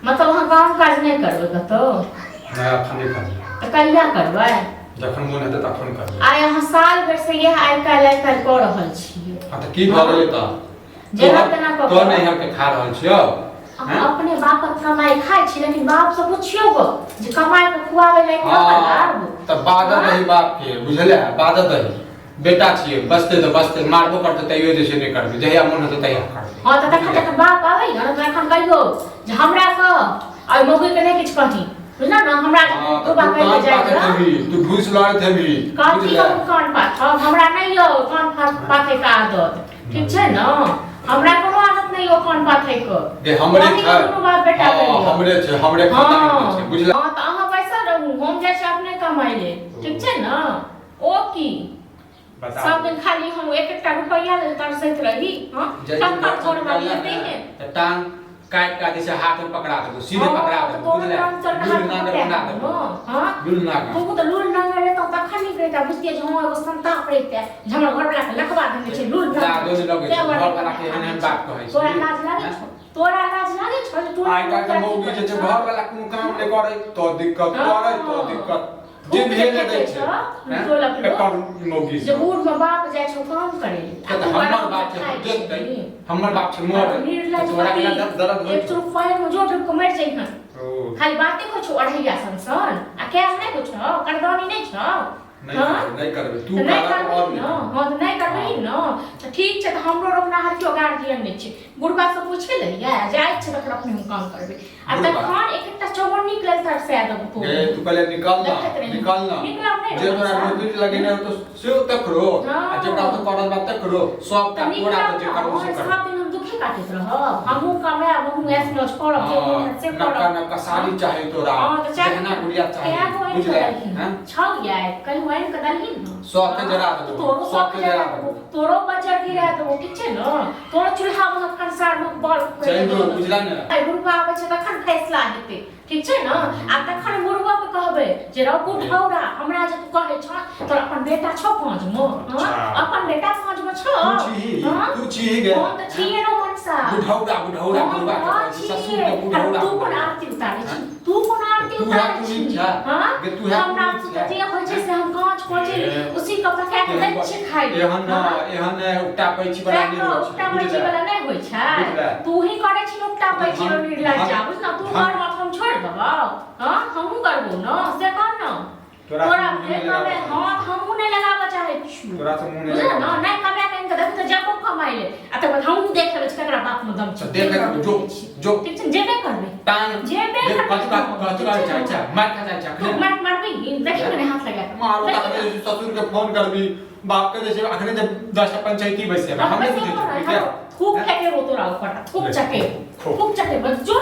मतलब वहाँ काम काज नहीं करबे तो मैं अखन नहीं करब तो कहिया करबै जखन मोन हेतै तखन करब आ यहाँ साल भर से यह आइ काल्हि कऽ रहल छियै हां त की करबै त जेना तेना कऽ तो नहीं हम के खा रहल छियो हम अपने बापक कमाई खाइ छी लेकिन बाप से पुछियो गो जे कमाई के खुआबै लायक न लाग त बादत रही बाप के बुझले बादत रही बेटा छिए बसते तो बसते मारबो करते तैयो जे से नहीं करबे जहिया मन होते तहिया करबे हां त तखन बाप आबै न त एखन कहियो जे हमरा क आ मौगी के नहीं किछ कही बुझना न हमरा तो बाप के जाय तू घुस लड़त हेबी काफी कान पात हमरा नहीं यो कान पाते का आदत ठीक छै न हमरा कोनो आदत नहीं यो कान पाते को जे हमरे छै बाप बेटा हमरे छै हमरे खाता नहीं छै बुझला हां त अहाँ पैसा रहू हम जे छै अपने कमाई ले ठीक छै न ओ की सब दिन खाली हम एक एक रुपया ले तरसैत रही हां तब तक घर वाली देते हैं त टांग काट का जैसे हाथ में पकड़ा दो सीधे पकड़ा दो बुझले लूल नागर बना दो हां लूल नागर तू तो लूल नागर ले तो तखन नहीं कहता बुझिए जे हम एगो संता पड़ते हमरा घर वाला के लखवा देने छै लूल नागर दो लगे छै घर वाला के एहन बात कहै छै तोरा लाज लागे छौ तोरा लाज लागे छौ तू आइ काल के मौगी जे छै घर वाला कोनो काम नहीं करे तो दिक्कत करे तो दिक्कत जे भेल दै छै एकर मौगी जे बूढ़ में बाप जाय छौ काम करे त हमर बाप छै देखतै हमर बाप छै मोर तोरा के दर्द होय एक रुपया में जो ढक मर जाइ हन खाली बातें को छो अढ़ैया संसन आ कैश नहीं कुछ छौ करदानी नहीं छौ नहीं करबे तू नहीं करबे न हां तो नहीं करबे न तो ठीक छै त हमरो रोकना हथियो गार्जियन नहीं छै बुढ़बा से पूछे लइया जाय छै तकर अपने हम काम करबे आ तखन एक एकटा चौवन निकल तर से आदम को ए तू पहले निकल ना जे तोरा नौकरी लगेने तो से तक करो आ जेकरा तो करल बात तक करो सब का तोरा तो जे करबो से कर सब दिन हम दुखी काटत रह हमहु कमाए हमहु ऐस नोच करब जे मोहन से नका नका साड़ी चाहे तोरा गहना गुड़िया चाहे बुझले हैं छौ यार कहीं वाइन के दलही न सब के जरा दो तोरो सब के जरा दो तोरो बजट गिरा दो ठीक छै न तोरो चूल्हा में कंसार में बॉल चल दो बुझला न आई बुढ़बा आबै छै तखन फैसला हेतै ठीक छै न आ तखन बुढ़बा के कहबै जे रौ बुढ़ौरा हमरा जे तू कहै छ तोर अपन बेटा छौ पांच मो अपन बेटा पांच मो छौ तू छी गे हम त छिए रो मनसा बुढ़ौरा बुढ़ौरा बुढ़बा के ससुर के बुढ़ौरा तू कोन आरती उतारै छी तू कोन आरती उतारै छी हां गे तू है हमरा से जे होय छै से हम कांच कोचे उसी का पका के दै छी खाइ एहन उक्टा पैची वाला नहीं होय उक्टा पैची वाला नहीं होय छै तू ही करे छी उक्टा पैची वाला निर्लज जा बुझ ना तू घर में हम छोड़ देबौ हां हमहु करबो न से कर न तोरा फेर में हां हमहु नहीं लगाबा चाहे छी तोरा से मुंह नहीं ना नहीं कमाए के इनका देख त जको कमाई ले आ त हमहु देख लेबै केकरा बाप में दम छै देख जो जो ठीक छै जेबे करबे टांग जेबे कतका चाचा मार खा चाचा तू मारबी देखि ने हाथ लगा मारो त ससुर के फोन करबी बाप के जैसे अखने जब 10 पंचायती बसे हम नहीं बुझे खूब फेंके वो तोरा ऊपर खूब चके बस जो